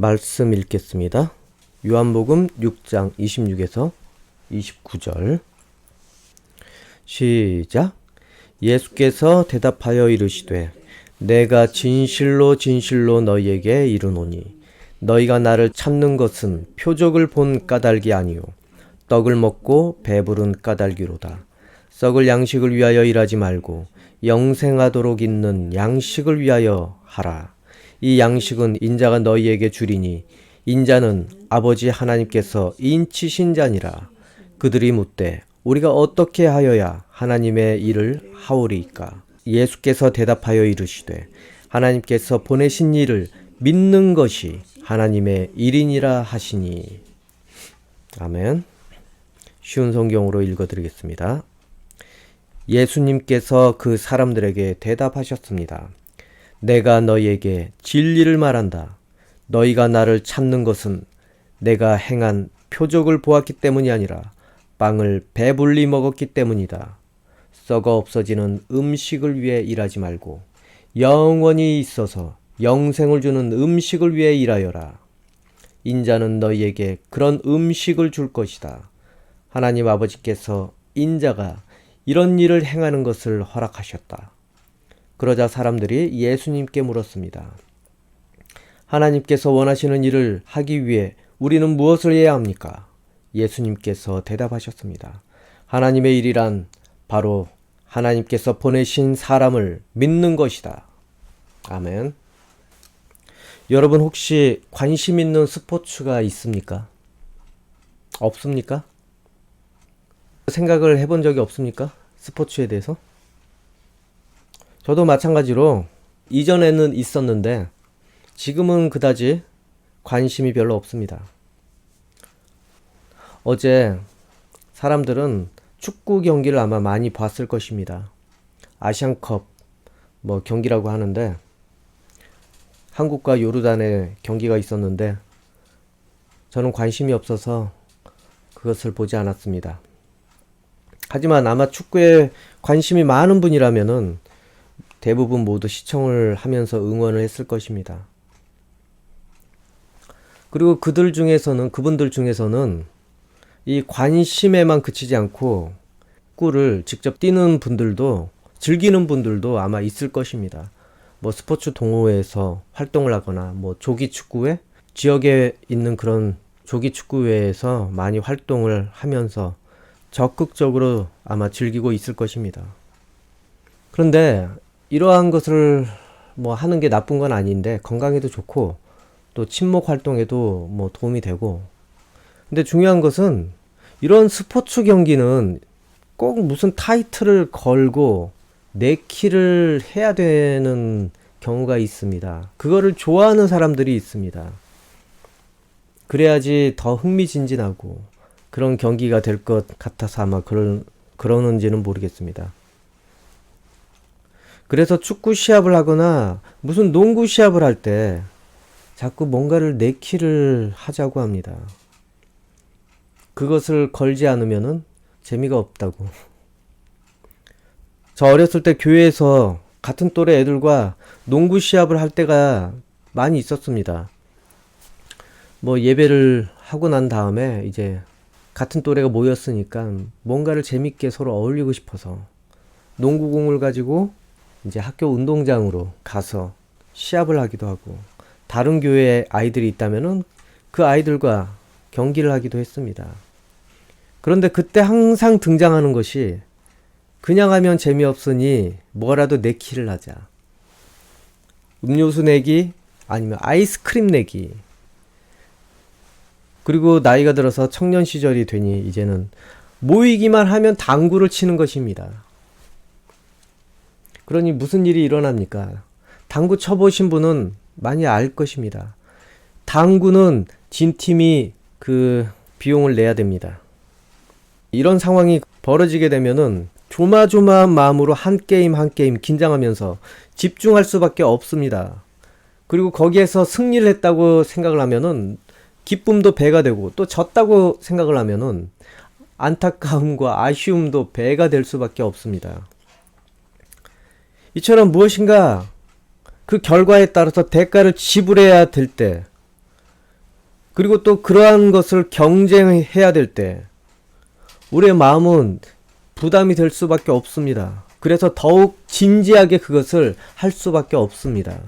말씀 읽겠습니다. 요한복음 6장 26에서 29절. 시작. 예수께서 대답하여 이르시되 내가 진실로 진실로 너희에게 이르노니 너희가 나를 찾는 것은 표적을 본 까닭이 아니요 떡을 먹고 배부른 까닭이로다. 썩을 양식을 위하여 일하지 말고 영생하도록 있는 양식을 위하여 하라. 이 양식은 인자가 너희에게 주리니 인자는 아버지 하나님께서 인치신 자니라. 그들이 묻되 우리가 어떻게 하여야 하나님의 일을 하오리이까? 예수께서 대답하여 이르시되 하나님께서 보내신 일을 믿는 것이 하나님의 일이니라 하시니. 아멘. 쉬운 성경으로 읽어드리겠습니다. 예수님께서 그 사람들에게 대답하셨습니다. 내가 너희에게 진리를 말한다. 너희가 나를 찾는 것은 내가 행한 표적을 보았기 때문이 아니라 빵을 배불리 먹었기 때문이다. 썩어 없어지는 음식을 위해 일하지 말고 영원히 있어서 영생을 주는 음식을 위해 일하여라. 인자는 너희에게 그런 음식을 줄 것이다. 하나님 아버지께서 인자가 이런 일을 행하는 것을 허락하셨다. 그러자 사람들이 예수님께 물었습니다. 하나님께서 원하시는 일을 하기 위해 우리는 무엇을 해야 합니까? 예수님께서 대답하셨습니다. 하나님의 일이란 바로 하나님께서 보내신 사람을 믿는 것이다. 아멘. 여러분 혹시 관심 있는 스포츠가 있습니까? 없습니까? 생각을 해본 적이 없습니까? 스포츠에 대해서? 저도 마찬가지로 이전에는 있었는데 지금은 그다지 관심이 별로 없습니다. 어제 사람들은 축구 경기를 아마 많이 봤을 것입니다. 아시안컵 경기라고 하는데 한국과 요르단의 경기가 있었는데 저는 관심이 없어서 그것을 보지 않았습니다. 하지만 아마 축구에 관심이 많은 분이라면은 대부분 모두 시청을 하면서 응원을 했을 것입니다. 그리고 그분들 중에서는 이 관심에만 그치지 않고 축구를 직접 뛰는 분들도, 즐기는 분들도 아마 있을 것입니다. 스포츠 동호회에서 활동을 하거나 조기 축구회, 지역에 있는 그런 조기 축구회에서 많이 활동을 하면서 적극적으로 아마 즐기고 있을 것입니다. 그런데 이러한 것을 하는 게 나쁜 건 아닌데 건강에도 좋고 또 친목 활동에도 도움이 되고, 근데 중요한 것은 이런 스포츠 경기는 꼭 무슨 타이틀을 걸고 내키를 해야 되는 경우가 있습니다. 그거를 좋아하는 사람들이 있습니다. 그래야지 더 흥미진진하고 그런 경기가 될 것 같아서 아마 그러는지는 모르겠습니다. 그래서 축구 시합을 하거나 무슨 농구 시합을 할 때 자꾸 뭔가를 내키를 하자고 합니다. 그것을 걸지 않으면은 재미가 없다고. 저 어렸을 때 교회에서 같은 또래 애들과 농구 시합을 할 때가 많이 있었습니다. 예배를 하고 난 다음에 이제 같은 또래가 모였으니까 뭔가를 재밌게 서로 어울리고 싶어서 농구공을 가지고 이제 학교 운동장으로 가서 시합을 하기도 하고, 다른 교회에 아이들이 있다면은 그 아이들과 경기를 하기도 했습니다. 그런데 그때 항상 등장하는 것이 그냥 하면 재미없으니 뭐라도 내키를 하자. 음료수 내기 아니면 아이스크림 내기. 그리고 나이가 들어서 청년 시절이 되니 이제는 모이기만 하면 당구를 치는 것입니다. 그러니 무슨 일이 일어납니까? 당구 쳐보신 분은 많이 알 것입니다. 당구는 진 팀이 그 비용을 내야 됩니다. 이런 상황이 벌어지게 되면은 조마조마한 마음으로 한 게임 한 게임 긴장하면서 집중할 수밖에 없습니다. 그리고 거기에서 승리를 했다고 생각을 하면은 기쁨도 배가 되고, 또 졌다고 생각을 하면은 안타까움과 아쉬움도 배가 될 수밖에 없습니다. 이처럼 무엇인가 그 결과에 따라서 대가를 지불해야 될 때 그리고 또 그러한 것을 경쟁해야 될 때 우리의 마음은 부담이 될 수밖에 없습니다. 그래서 더욱 진지하게 그것을 할 수밖에 없습니다.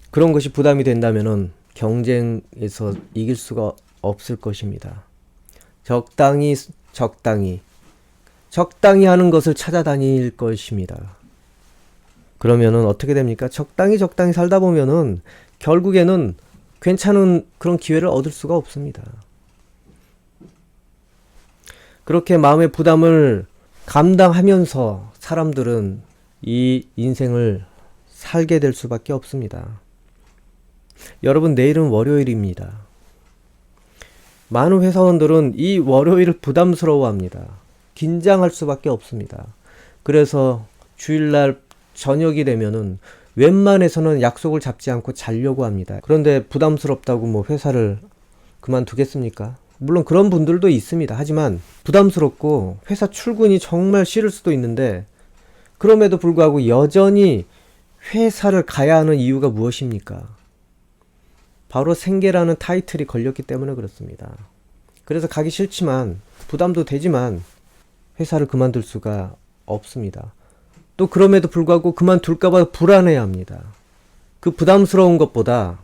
그런 것이 부담이 된다면은 경쟁에서 이길 수가 없을 것입니다. 적당히 하는 것을 찾아다닐 것입니다. 그러면은 어떻게 됩니까? 적당히 살다 보면은 결국에는 괜찮은 그런 기회를 얻을 수가 없습니다. 그렇게 마음의 부담을 감당하면서 사람들은 이 인생을 살게 될 수밖에 없습니다. 여러분, 내일은 월요일입니다. 많은 회사원들은 이 월요일을 부담스러워합니다. 긴장할 수밖에 없습니다. 그래서 주일날 저녁이 되면은 웬만해서는 약속을 잡지 않고 자려고 합니다. 그런데 부담스럽다고 뭐 회사를 그만두겠습니까? 물론 그런 분들도 있습니다. 하지만 부담스럽고 회사 출근이 정말 싫을 수도 있는데 그럼에도 불구하고 여전히 회사를 가야 하는 이유가 무엇입니까? 바로 생계라는 타이틀이 걸렸기 때문에 그렇습니다. 그래서 가기 싫지만 부담도 되지만 회사를 그만둘 수가 없습니다. 또 그럼에도 불구하고 그만둘까봐 불안해야 합니다. 그 부담스러운 것보다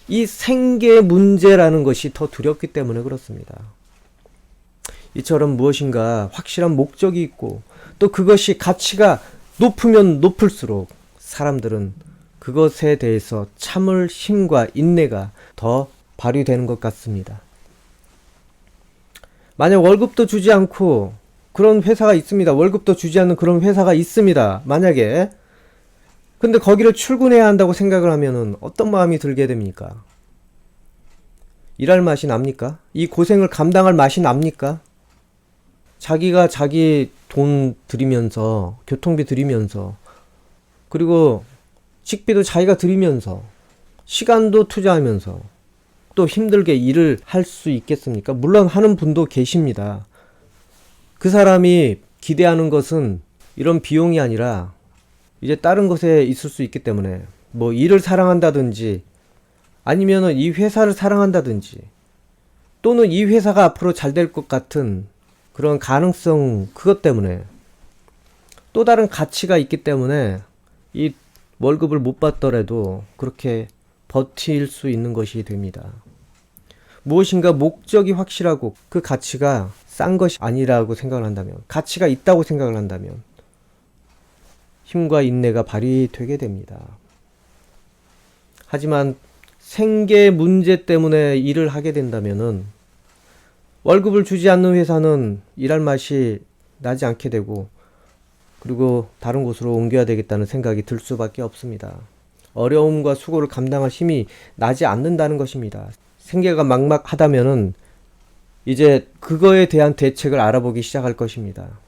이 생계 문제라는 것이 더 두렵기 때문에 그렇습니다. 이처럼 무엇인가 확실한 목적이 있고 또 그것이 가치가 높으면 높을수록 사람들은 그것에 대해서 참을 힘과 인내가 더 발휘되는 것 같습니다. 만약 월급도 주지 않고 그런 회사가 있습니다. 월급도 주지 않는 그런 회사가 있습니다. 만약에. 근데 거기를 출근해야 한다고 생각을 하면은 어떤 마음이 들게 됩니까? 일할 맛이 납니까? 이 고생을 감당할 맛이 납니까? 자기가 자기 돈 들이면서, 교통비 들이면서, 그리고 식비도 자기가 들이면서, 시간도 투자하면서, 또 힘들게 일을 할 수 있겠습니까? 물론 하는 분도 계십니다. 그 사람이 기대하는 것은 이런 비용이 아니라 이제 다른 것에 있을 수 있기 때문에 뭐 일을 사랑한다든지 아니면은 이 회사를 사랑한다든지 또는 이 회사가 앞으로 잘 될 것 같은 그런 가능성 그것 때문에 또 다른 가치가 있기 때문에 이 월급을 못 받더라도 그렇게 버틸 수 있는 것이 됩니다. 무엇인가 목적이 확실하고 그 가치가 싼 것이 아니라고 생각을 한다면, 가치가 있다고 생각을 한다면 힘과 인내가 발휘되게 됩니다. 하지만 생계 문제 때문에 일을 하게 된다면은 월급을 주지 않는 회사는 일할 맛이 나지 않게 되고 그리고 다른 곳으로 옮겨야 되겠다는 생각이 들 수밖에 없습니다. 어려움과 수고를 감당할 힘이 나지 않는다는 것입니다. 생계가 막막하다면은 이제 그거에 대한 대책을 알아보기 시작할 것입니다.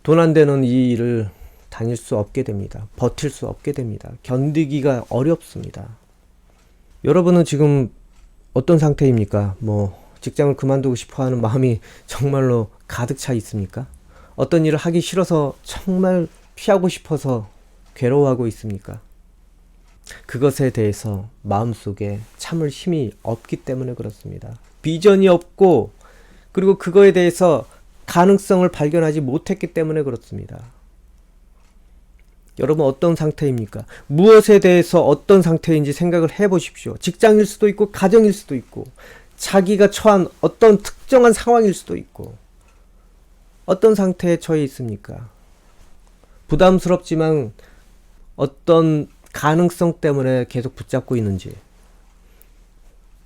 돈 안 되는 이 일을 다닐 수 없게 됩니다. 버틸 수 없게 됩니다. 견디기가 어렵습니다. 여러분은 지금 어떤 상태입니까? 직장을 그만두고 싶어 하는 마음이 정말로 가득 차 있습니까? 어떤 일을 하기 싫어서 정말 피하고 싶어서 괴로워하고 있습니까? 그것에 대해서 마음속에 참을 힘이 없기 때문에 그렇습니다. 비전이 없고 그리고 그거에 대해서 가능성을 발견하지 못했기 때문에 그렇습니다. 여러분 어떤 상태입니까? 무엇에 대해서 어떤 상태인지 생각을 해보십시오. 직장일 수도 있고 가정일 수도 있고 자기가 처한 어떤 특정한 상황일 수도 있고 어떤 상태에 처해 있습니까? 부담스럽지만 어떤 가능성 때문에 계속 붙잡고 있는지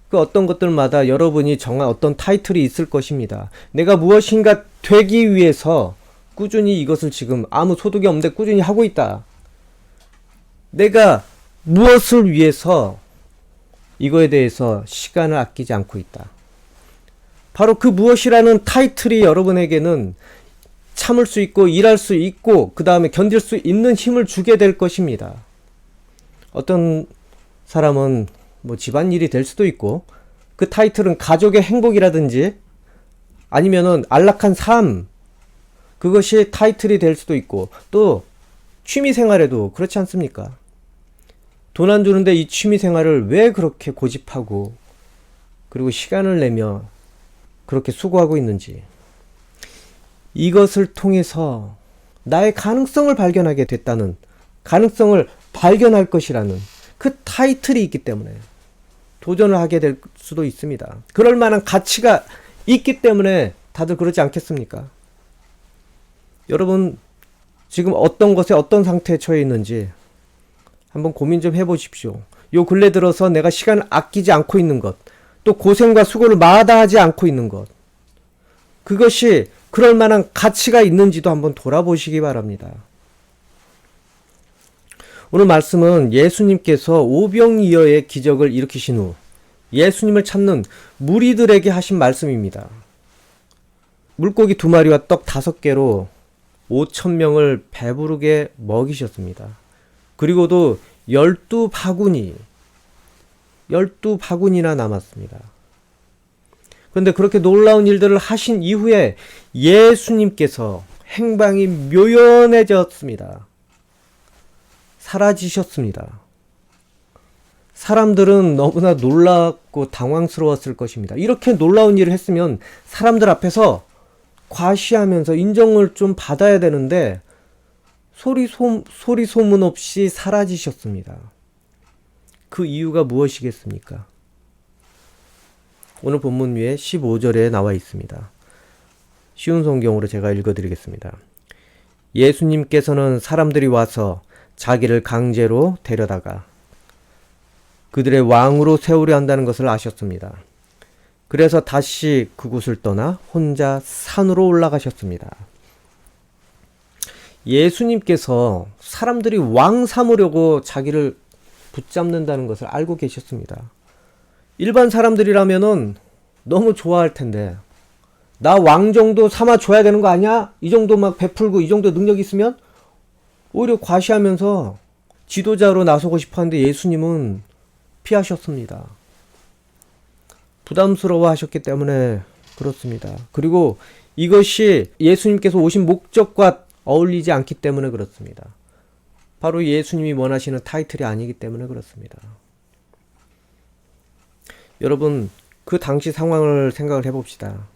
그 어떤 것들마다 여러분이 정한 어떤 타이틀이 있을 것입니다. 내가 무엇인가 되기 위해서 꾸준히 이것을 지금 아무 소득이 없는데 꾸준히 하고 있다. 내가 무엇을 위해서 이거에 대해서 시간을 아끼지 않고 있다. 바로 그 무엇이라는 타이틀이 여러분에게는 참을 수 있고 일할 수 있고 그 다음에 견딜 수 있는 힘을 주게 될 것입니다. 어떤 사람은 집안일이 될 수도 있고 그 타이틀은 가족의 행복이라든지 아니면은 안락한 삶 그것이 타이틀이 될 수도 있고 또 취미생활에도 그렇지 않습니까? 돈 안 주는데 이 취미생활을 왜 그렇게 고집하고 그리고 시간을 내며 그렇게 수고하고 있는지, 이것을 통해서 나의 가능성을 발견하게 됐다는, 가능성을 발견할 것이라는 그 타이틀이 있기 때문에 도전을 하게 될 수도 있습니다. 그럴 만한 가치가 있기 때문에 다들 그러지 않겠습니까? 여러분, 지금 어떤 것에 어떤 상태에 처해 있는지 한번 고민 좀 해보십시오. 요 근래 들어서 내가 시간을 아끼지 않고 있는 것, 또 고생과 수고를 마다하지 않고 있는 것, 그것이 그럴 만한 가치가 있는지도 한번 돌아보시기 바랍니다. 오늘 말씀은 예수님께서 오병이어의 기적을 일으키신 후 예수님을 찾는 무리들에게 하신 말씀입니다. 물고기 2마리와 떡 5개로 5,000명을 배부르게 먹이셨습니다. 그리고도 12바구니나 남았습니다. 그런데 그렇게 놀라운 일들을 하신 이후에 예수님께서 행방이 묘연해졌습니다. 사라지셨습니다. 사람들은 너무나 놀랍고 당황스러웠을 것입니다. 이렇게 놀라운 일을 했으면 사람들 앞에서 과시하면서 인정을 좀 받아야 되는데 소리 소문 없이 사라지셨습니다. 그 이유가 무엇이겠습니까? 오늘 본문 위에 15절에 나와 있습니다. 쉬운 성경으로 제가 읽어드리겠습니다. 예수님께서는 사람들이 와서 자기를 강제로 데려다가 그들의 왕으로 세우려 한다는 것을 아셨습니다. 그래서 다시 그곳을 떠나 혼자 산으로 올라가셨습니다. 예수님께서 사람들이 왕 삼으려고 자기를 붙잡는다는 것을 알고 계셨습니다. 일반 사람들이라면은 너무 좋아할 텐데, 나 왕 정도 삼아줘야 되는 거 아니야? 이 정도 막 베풀고 이 정도 능력 있으면? 오히려 과시하면서 지도자로 나서고 싶어 하는데 예수님은 피하셨습니다. 부담스러워 하셨기 때문에 그렇습니다. 그리고 이것이 예수님께서 오신 목적과 어울리지 않기 때문에 그렇습니다. 바로 예수님이 원하시는 타이틀이 아니기 때문에 그렇습니다. 여러분, 그 당시 상황을 생각을 해봅시다.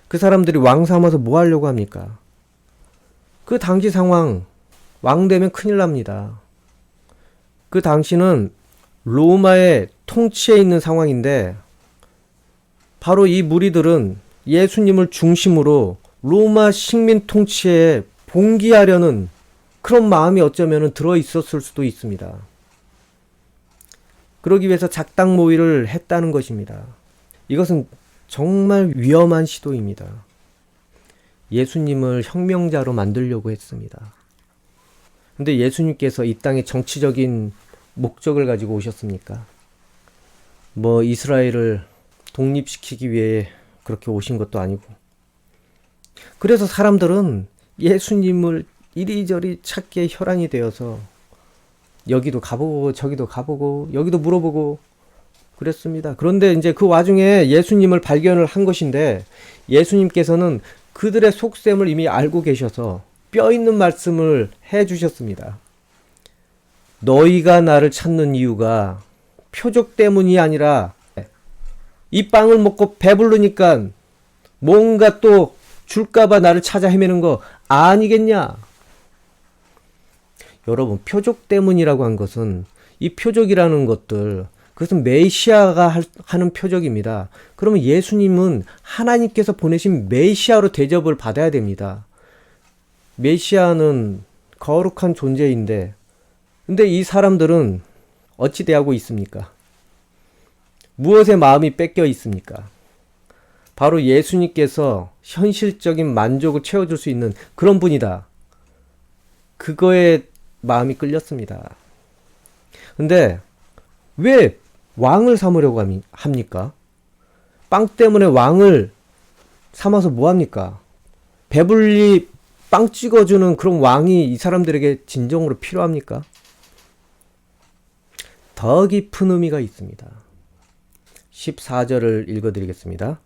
그 사람들이 왕 삼아서 뭐 하려고 합니까? 그 당시 상황, 왕 되면 큰일 납니다. 그 당시는 로마의 통치에 있는 상황인데, 바로 이 무리들은 예수님을 중심으로 로마 식민 통치에 봉기하려는 그런 마음이 어쩌면 들어 있었을 수도 있습니다. 그러기 위해서 작당 모의를 했다는 것입니다. 이것은 정말 위험한 시도입니다. 예수님을 혁명자로 만들려고 했습니다. 근데 예수님께서 이 땅에 정치적인 목적을 가지고 오셨습니까? 뭐 이스라엘을 독립시키기 위해 그렇게 오신 것도 아니고. 그래서 사람들은 예수님을 이리저리 찾기에 혈안이 되어서 여기도 가보고 저기도 가보고 여기도 물어보고 그랬습니다. 그런데 이제 그 와중에 예수님을 발견을 한 것인데, 예수님께서는 그들의 속셈을 이미 알고 계셔서 뼈 있는 말씀을 해 주셨습니다. 너희가 나를 찾는 이유가 표적 때문이 아니라 이 빵을 먹고 배부르니까 뭔가 또 줄까봐 나를 찾아 헤매는 거 아니겠냐? 여러분, 표적 때문이라고 한 것은, 이 표적이라는 것들, 그것은 메시아가 하는 표적입니다. 그러면 예수님은 하나님께서 보내신 메시아로 대접을 받아야 됩니다. 메시아는 거룩한 존재인데, 근데 이 사람들은 어찌 대하고 있습니까? 무엇에 마음이 뺏겨 있습니까? 바로 예수님께서 현실적인 만족을 채워줄 수 있는 그런 분이다. 그거에 마음이 끌렸습니다. 근데 왜 왕을 삼으려고 합니까? 빵 때문에 왕을 삼아서 뭐 합니까? 배불리 빵 찍어주는 그런 왕이 이 사람들에게 진정으로 필요합니까? 더 깊은 의미가 있습니다. 14절을 읽어드리겠습니다.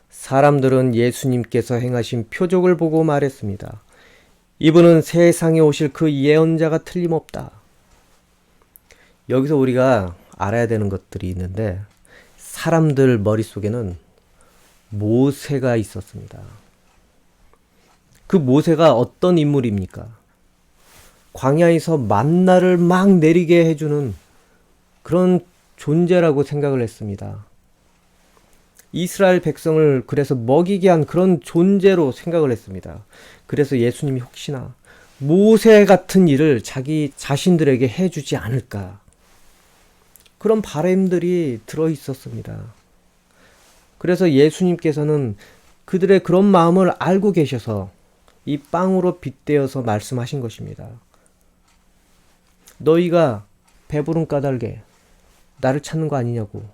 사람들은 예수님께서 행하신 표적을 보고 말했습니다. 이분은 세상에 오실 그 예언자가 틀림없다. 여기서 우리가 알아야 되는 것들이 있는데, 사람들 머릿속에는 모세가 있었습니다. 그 모세가 어떤 인물입니까? 광야에서 만나를 막 내리게 해주는 그런 존재라고 생각을 했습니다. 이스라엘 백성을 그래서 먹이게 한 그런 존재로 생각을 했습니다. 그래서 예수님이 혹시나 모세 같은 일을 자기 자신들에게 해주지 않을까, 그런 바람들이 들어 있었습니다. 그래서 예수님께서는 그들의 그런 마음을 알고 계셔서 이 빵으로 빗대어서 말씀하신 것입니다. 너희가 배부른 까닭에 나를 찾는 거 아니냐고.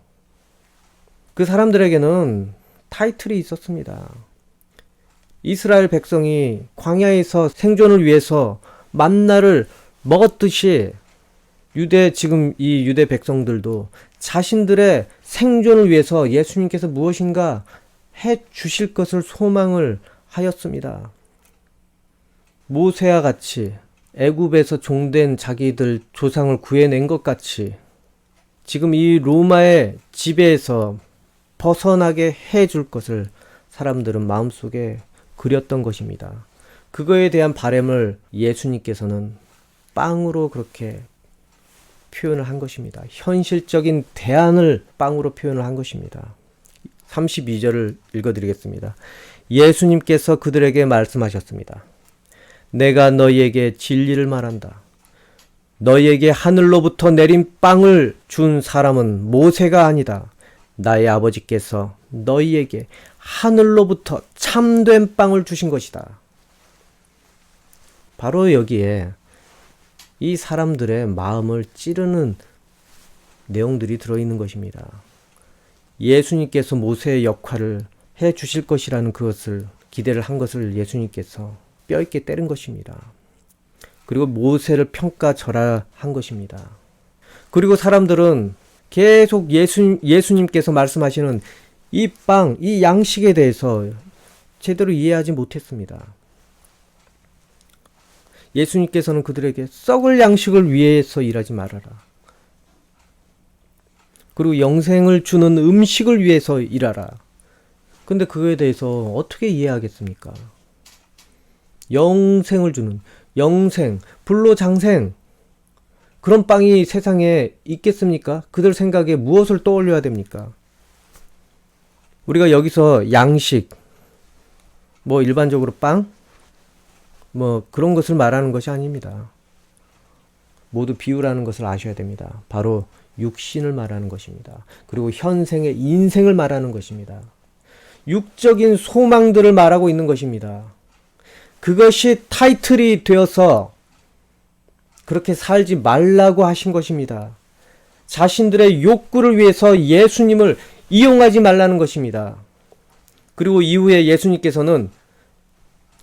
그 사람들에게는 타이틀이 있었습니다. 이스라엘 백성이 광야에서 생존을 위해서 만나를 먹었듯이 지금 이 유대 백성들도 자신들의 생존을 위해서 예수님께서 무엇인가 해 주실 것을 소망을 하였습니다. 모세와 같이 애굽에서 종된 자기들 조상을 구해낸 것 같이 지금 이 로마의 지배에서 벗어나게 해줄 것을 사람들은 마음속에 그렸던 것입니다. 그거에 대한 바람을 예수님께서는 빵으로 그렇게 표현을 한 것입니다. 현실적인 대안을 빵으로 표현을 한 것입니다. 32절을 읽어드리겠습니다. 예수님께서 그들에게 말씀하셨습니다. 내가 너희에게 진리를 말한다. 너희에게 하늘로부터 내린 빵을 준 사람은 모세가 아니다. 나의 아버지께서 너희에게 하늘로부터 참된 빵을 주신 것이다. 바로 여기에 이 사람들의 마음을 찌르는 내용들이 들어있는 것입니다. 예수님께서 모세의 역할을 해 주실 것이라는 그것을 기대를 한 것을 예수님께서 뼈있게 때린 것입니다. 그리고 모세를 평가절하한 것입니다. 그리고 사람들은 계속 예수님께서 말씀하시는 이 빵, 이 양식에 대해서 제대로 이해하지 못했습니다. 예수님께서는 그들에게 썩을 양식을 위해서 일하지 말아라. 그리고 영생을 주는 음식을 위해서 일하라. 근데 그거에 대해서 어떻게 이해하겠습니까? 영생을 주는, 영생, 불로장생, 그런 빵이 세상에 있겠습니까? 그들 생각에 무엇을 떠올려야 됩니까? 우리가 여기서 양식, 일반적으로 빵? 그런 것을 말하는 것이 아닙니다. 모두 비유라는 것을 아셔야 됩니다. 바로 육신을 말하는 것입니다. 그리고 현생의 인생을 말하는 것입니다. 육적인 소망들을 말하고 있는 것입니다. 그것이 타이틀이 되어서 그렇게 살지 말라고 하신 것입니다. 자신들의 욕구를 위해서 예수님을 이용하지 말라는 것입니다. 그리고 이후에 예수님께서는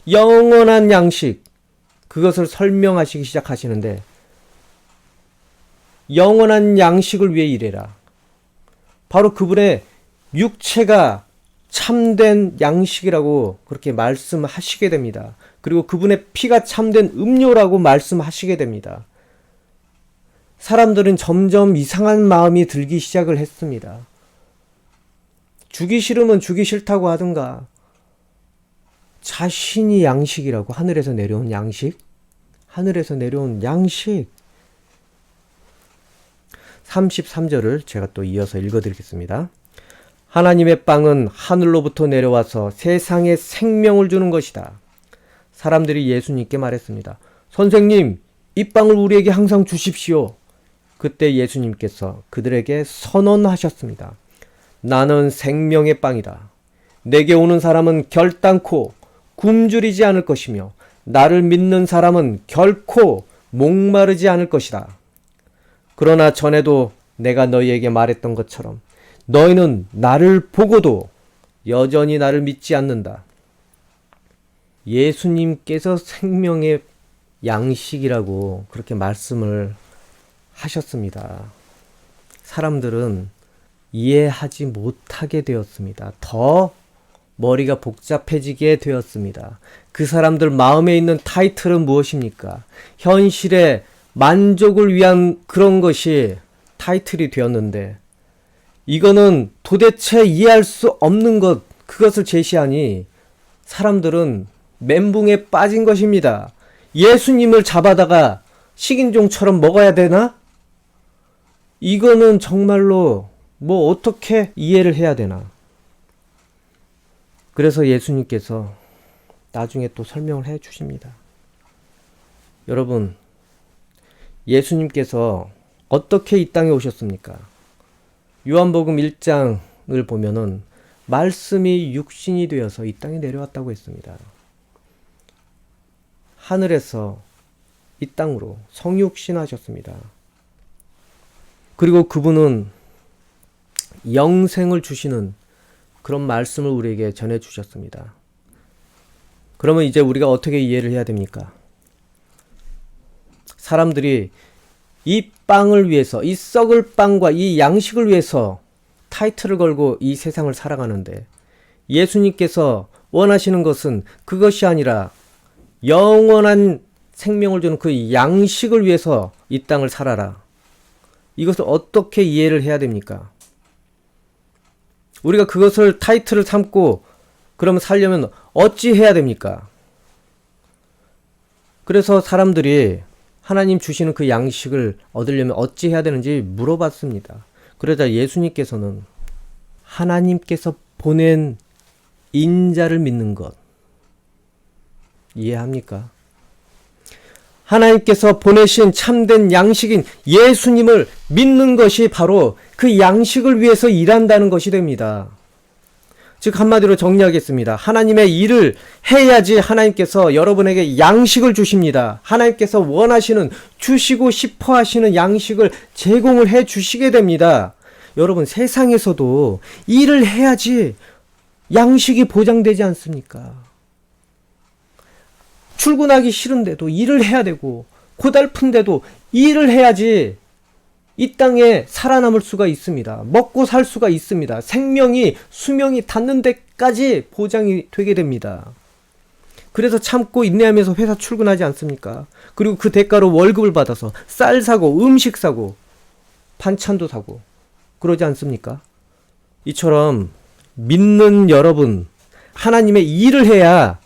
영원한 양식, 그것을 설명하시기 시작하시는데, 영원한 양식을 위해 일해라. 바로 그분의 육체가 참된 양식이라고 그렇게 말씀하시게 됩니다. 그리고 그분의 피가 참된 음료라고 말씀하시게 됩니다. 사람들은 점점 이상한 마음이 들기 시작을 했습니다. 주기 싫으면 주기 싫다고 하든가, 자신이 양식이라고, 하늘에서 내려온 양식, 하늘에서 내려온 양식. 33절을 제가 또 이어서 읽어드리겠습니다. 하나님의 빵은 하늘로부터 내려와서 세상에 생명을 주는 것이다. 사람들이 예수님께 말했습니다. 선생님, 이 빵을 우리에게 항상 주십시오. 그때 예수님께서 그들에게 선언하셨습니다. 나는 생명의 빵이다. 내게 오는 사람은 결단코 굶주리지 않을 것이며 나를 믿는 사람은 결코 목마르지 않을 것이다. 그러나 전에도 내가 너희에게 말했던 것처럼 너희는 나를 보고도 여전히 나를 믿지 않는다. 예수님께서 생명의 양식이라고 그렇게 말씀을 하셨습니다. 사람들은 이해하지 못하게 되었습니다. 더 머리가 복잡해지게 되었습니다. 그 사람들 마음에 있는 타이틀은 무엇입니까? 현실의 만족을 위한 그런 것이 타이틀이 되었는데, 이거는 도대체 이해할 수 없는 것, 그것을 제시하니 사람들은 멘붕에 빠진 것입니다. 예수님을 잡아다가 식인종처럼 먹어야 되나? 이거는 정말로 뭐 어떻게 이해를 해야 되나? 그래서 예수님께서 나중에 또 설명을 해 주십니다. 여러분, 예수님께서 어떻게 이 땅에 오셨습니까? 요한복음 1장을 보면은 말씀이 육신이 되어서 이 땅에 내려왔다고 했습니다. 하늘에서 이 땅으로 성육신하셨습니다. 그리고 그분은 영생을 주시는 그런 말씀을 우리에게 전해 주셨습니다. 그러면 이제 우리가 어떻게 이해를 해야 됩니까? 사람들이 이 빵을 위해서, 이 썩을 빵과 이 양식을 위해서 타이틀을 걸고 이 세상을 살아가는데, 예수님께서 원하시는 것은 그것이 아니라 영원한 생명을 주는 그 양식을 위해서 이 땅을 살아라. 이것을 어떻게 이해를 해야 됩니까? 우리가 그것을 타이틀을 삼고 그러면 살려면 어찌 해야 됩니까? 그래서 사람들이 하나님 주시는 그 양식을 얻으려면 어찌 해야 되는지 물어봤습니다. 그러자 예수님께서는 하나님께서 보낸 인자를 믿는 것, 이해합니까? 하나님께서 보내신 참된 양식인 예수님을 믿는 것이 바로 그 양식을 위해서 일한다는 것이 됩니다. 즉 한마디로 정리하겠습니다. 하나님의 일을 해야지 하나님께서 여러분에게 양식을 주십니다. 하나님께서 원하시는, 주시고 싶어 하시는 양식을 제공을 해 주시게 됩니다. 여러분, 세상에서도 일을 해야지 양식이 보장되지 않습니까? 출근하기 싫은데도 일을 해야 되고, 고달픈데도 일을 해야지 이 땅에 살아남을 수가 있습니다. 먹고 살 수가 있습니다. 생명이, 수명이 닿는 데까지 보장이 되게 됩니다. 그래서 참고 인내하면서 회사 출근하지 않습니까? 그리고 그 대가로 월급을 받아서 쌀 사고, 음식 사고, 반찬도 사고, 그러지 않습니까? 이처럼 믿는 여러분, 하나님의 일을 해야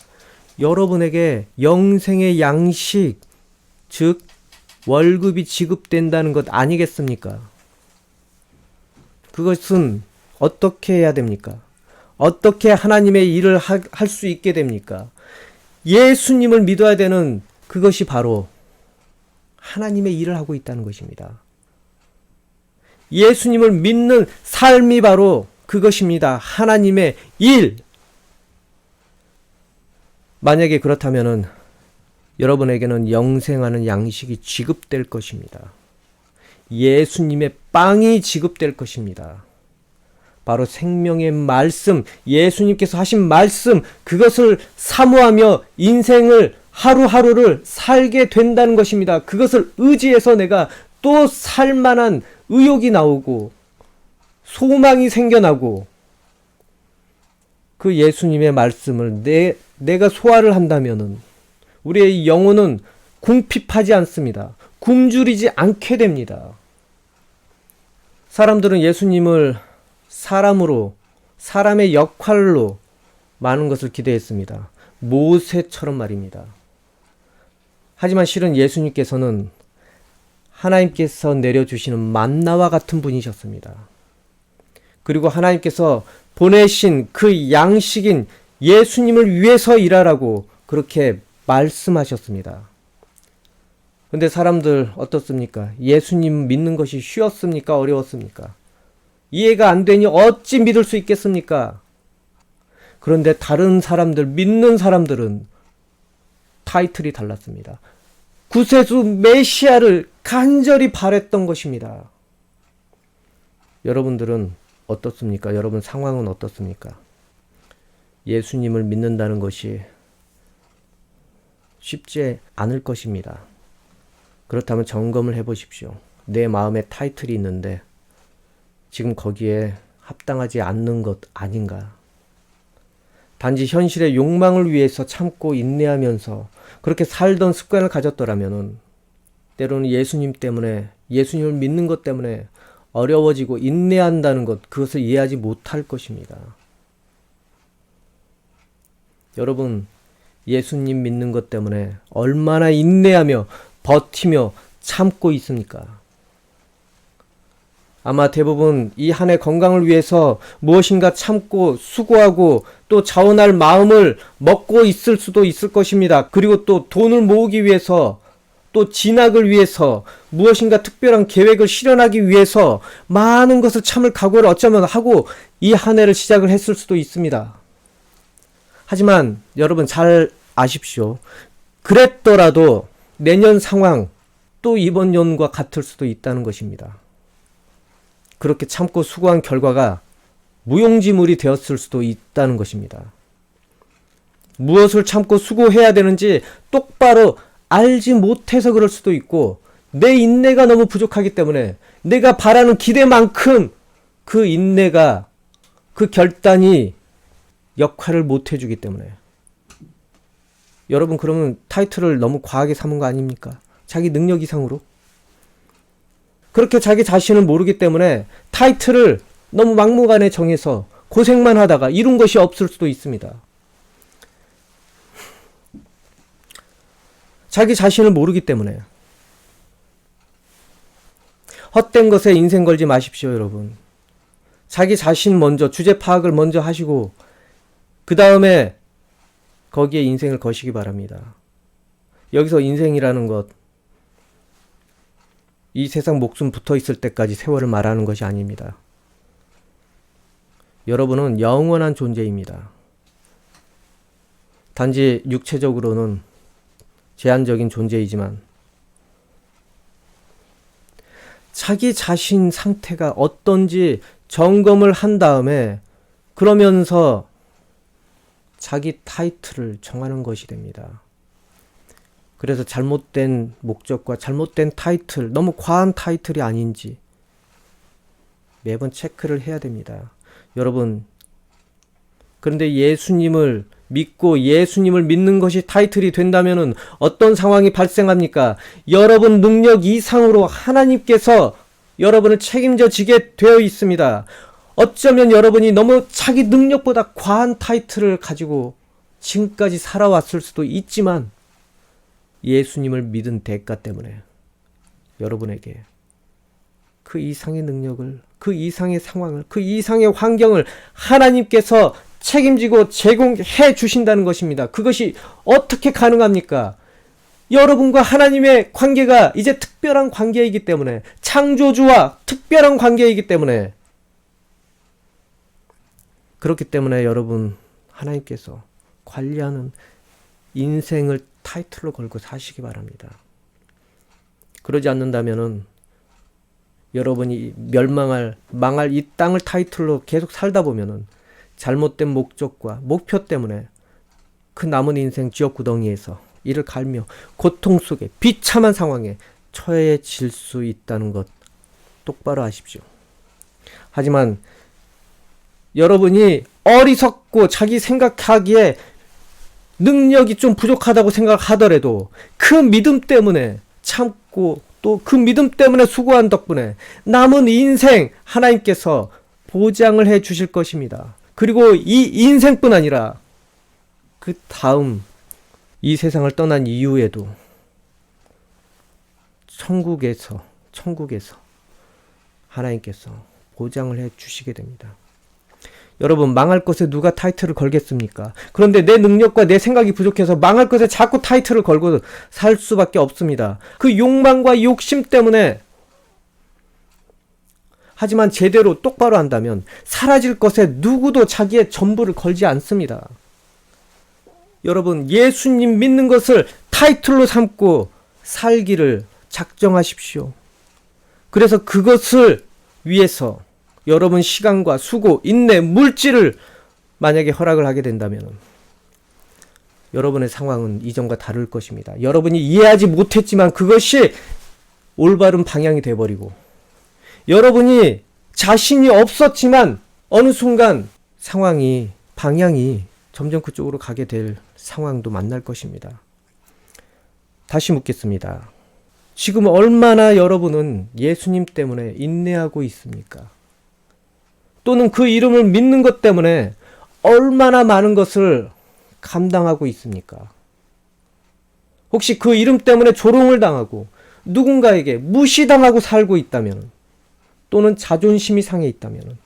여러분에게 영생의 양식, 즉 월급이 지급된다는 것 아니겠습니까? 그것은 어떻게 해야 됩니까? 어떻게 하나님의 일을 할 수 있게 됩니까? 예수님을 믿어야 되는 그것이 바로 하나님의 일을 하고 있다는 것입니다. 예수님을 믿는 삶이 바로 그것입니다. 하나님의 일. 만약에 그렇다면은 여러분에게는 영생하는 양식이 지급될 것입니다. 예수님의 빵이 지급될 것입니다. 바로 생명의 말씀, 예수님께서 하신 말씀, 그것을 사모하며 인생을 하루하루를 살게 된다는 것입니다. 그것을 의지해서 내가 또 살만한 의욕이 나오고 소망이 생겨나고, 그 예수님의 말씀을 내가 소화를 한다면은 우리의 영혼은 궁핍하지 않습니다. 굶주리지 않게 됩니다. 사람들은 예수님을 사람으로, 사람의 역할로 많은 것을 기대했습니다. 모세처럼 말입니다. 하지만 실은 예수님께서는 하나님께서 내려주시는 만나와 같은 분이셨습니다. 그리고 하나님께서 보내신 그 양식인 예수님을 위해서 일하라고 그렇게 말씀하셨습니다. 근데 사람들 어떻습니까? 예수님 믿는 것이 쉬웠습니까? 어려웠습니까? 이해가 안 되니 어찌 믿을 수 있겠습니까? 그런데 다른 사람들, 믿는 사람들은 타이틀이 달랐습니다. 구세주 메시아를 간절히 바랬던 것입니다. 여러분들은 어떻습니까? 여러분 상황은 어떻습니까? 예수님을 믿는다는 것이 쉽지 않을 것입니다. 그렇다면 점검을 해보십시오. 내 마음에 타이틀이 있는데 지금 거기에 합당하지 않는 것 아닌가? 단지 현실의 욕망을 위해서 참고 인내하면서 그렇게 살던 습관을 가졌더라면 때로는 예수님 때문에, 예수님을 믿는 것 때문에 어려워지고 인내한다는 것, 그것을 이해하지 못할 것입니다. 여러분, 예수님 믿는 것 때문에 얼마나 인내하며 버티며 참고 있습니까? 아마 대부분 이 한 해 건강을 위해서 무엇인가 참고 수고하고 또 자원할 마음을 먹고 있을 수도 있을 것입니다. 그리고 또 돈을 모으기 위해서 또 진학을 위해서 무엇인가 특별한 계획을 실현하기 위해서 많은 것을 참을 각오를 어쩌면 하고 이 한 해를 시작을 했을 수도 있습니다. 하지만 여러분 잘 아십시오. 그랬더라도 내년 상황 또 이번 년과 같을 수도 있다는 것입니다. 그렇게 참고 수고한 결과가 무용지물이 되었을 수도 있다는 것입니다. 무엇을 참고 수고해야 되는지 똑바로 알지 못해서 그럴 수도 있고, 내 인내가 너무 부족하기 때문에 내가 바라는 기대만큼 그 인내가, 그 결단이 역할을 못 해주기 때문에. 여러분, 그러면 타이틀을 너무 과하게 삼은 거 아닙니까? 자기 능력 이상으로. 그렇게 자기 자신을 모르기 때문에 타이틀을 너무 막무가내 정해서 고생만 하다가 이룬 것이 없을 수도 있습니다. 자기 자신을 모르기 때문에. 헛된 것에 인생 걸지 마십시오, 여러분. 자기 자신 먼저, 주제 파악을 먼저 하시고 그 다음에 거기에 인생을 거시기 바랍니다. 여기서 인생이라는 것, 이 세상 목숨 붙어 있을 때까지 세월을 말하는 것이 아닙니다. 여러분은 영원한 존재입니다. 단지 육체적으로는 제한적인 존재이지만 자기 자신 상태가 어떤지 점검을 한 다음에 그러면서 자기 타이틀을 정하는 것이 됩니다. 그래서 잘못된 목적과 잘못된 타이틀, 너무 과한 타이틀이 아닌지 매번 체크를 해야 됩니다. 여러분, 그런데 예수님을 믿고 예수님을 믿는 것이 타이틀이 된다면 어떤 상황이 발생합니까? 여러분 능력 이상으로 하나님께서 여러분을 책임져 지게 되어 있습니다. 어쩌면 여러분이 너무 자기 능력보다 과한 타이틀을 가지고 지금까지 살아왔을 수도 있지만 예수님을 믿은 대가 때문에 여러분에게 그 이상의 능력을, 그 이상의 상황을, 그 이상의 환경을 하나님께서 책임지고 제공해 주신다는 것입니다. 그것이 어떻게 가능합니까? 여러분과 하나님의 관계가 이제 특별한 관계이기 때문에, 창조주와 특별한 관계이기 때문에, 그렇기 때문에 여러분, 하나님께서 관리하는 인생을 타이틀로 걸고 사시기 바랍니다. 그러지 않는다면은 여러분이 망할 이 땅을 타이틀로 계속 살다 보면은 잘못된 목적과 목표 때문에 그 남은 인생 지옥구덩이에서 이를 갈며 고통 속에 비참한 상황에 처해질 수 있다는 것 똑바로 아십시오. 하지만 여러분이 어리석고 자기 생각하기에 능력이 좀 부족하다고 생각하더라도 그 믿음 때문에 참고 또 그 믿음 때문에 수고한 덕분에 남은 인생 하나님께서 보장을 해 주실 것입니다. 그리고 이 인생뿐 아니라 그 다음 이 세상을 떠난 이후에도 천국에서 하나님께서 보장을 해 주시게 됩니다. 여러분, 망할 것에 누가 타이틀을 걸겠습니까? 그런데 내 능력과 내 생각이 부족해서 망할 것에 자꾸 타이틀을 걸고 살 수밖에 없습니다. 그 욕망과 욕심 때문에. 하지만 제대로 똑바로 한다면 사라질 것에 누구도 자기의 전부를 걸지 않습니다. 여러분, 예수님 믿는 것을 타이틀로 삼고 살기를 작정하십시오. 그래서 그것을 위해서 여러분 시간과 수고, 인내, 물질을 만약에 허락을 하게 된다면 여러분의 상황은 이전과 다를 것입니다. 여러분이 이해하지 못했지만 그것이 올바른 방향이 돼버리고, 여러분이 자신이 없었지만 어느 순간 방향이 점점 그쪽으로 가게 될 상황도 만날 것입니다. 다시 묻겠습니다. 지금 얼마나 여러분은 예수님 때문에 인내하고 있습니까? 또는 그 이름을 믿는 것 때문에 얼마나 많은 것을 감당하고 있습니까? 혹시 그 이름 때문에 조롱을 당하고 누군가에게 무시당하고 살고 있다면, 또는 자존심이 상해 있다면,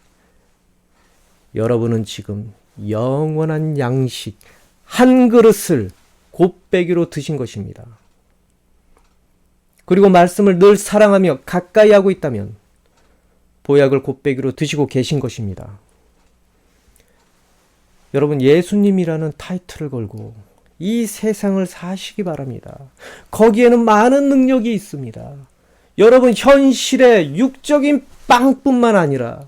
여러분은 지금 영원한 양식 한 그릇을 곱배기로 드신 것입니다. 그리고 말씀을 늘 사랑하며 가까이 하고 있다면 보약을 곱배기로 드시고 계신 것입니다. 여러분, 예수님이라는 타이틀을 걸고 이 세상을 사시기 바랍니다. 거기에는 많은 능력이 있습니다. 여러분, 현실의 육적인 빵뿐만 아니라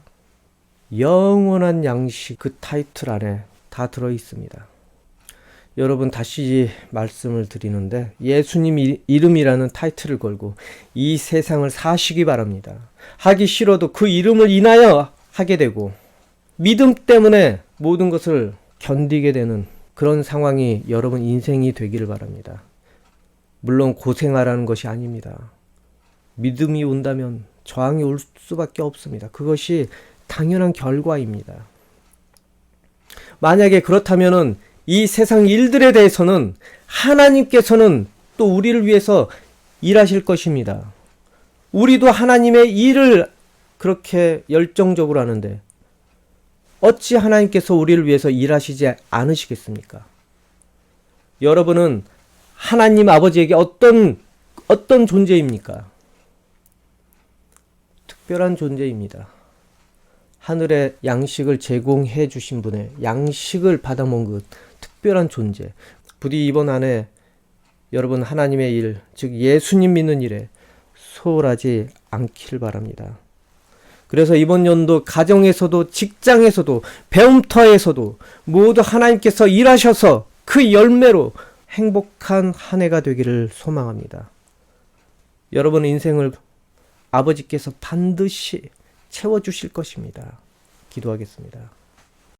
영원한 양식, 그 타이틀 안에 다 들어 있습니다. 여러분, 다시 말씀을 드리는데, 예수님 이름이라는 타이틀을 걸고 이 세상을 사시기 바랍니다. 하기 싫어도 그 이름을 인하여 하게 되고, 믿음 때문에 모든 것을 견디게 되는 그런 상황이 여러분 인생이 되기를 바랍니다. 물론 고생하라는 것이 아닙니다. 믿음이 온다면 저항이 올 수밖에 없습니다. 그것이 당연한 결과입니다. 만약에 그렇다면은 이 세상 일들에 대해서는 하나님께서는 또 우리를 위해서 일하실 것입니다. 우리도 하나님의 일을 그렇게 열정적으로 하는데 어찌 하나님께서 우리를 위해서 일하시지 않으시겠습니까? 여러분은 하나님 아버지에게 어떤 존재입니까? 특별한 존재입니다. 하늘의 양식을 제공해 주신 분의 양식을 받아먹은 그 특별한 존재. 부디 이번 한 해 여러분 하나님의 일, 즉 예수님 믿는 일에 소홀하지 않기를 바랍니다. 그래서 이번 연도 가정에서도 직장에서도 배움터에서도 모두 하나님께서 일하셔서 그 열매로 행복한 한 해가 되기를 소망합니다. 여러분의 인생을 아버지께서 반드시 채워주실 것입니다. 기도하겠습니다.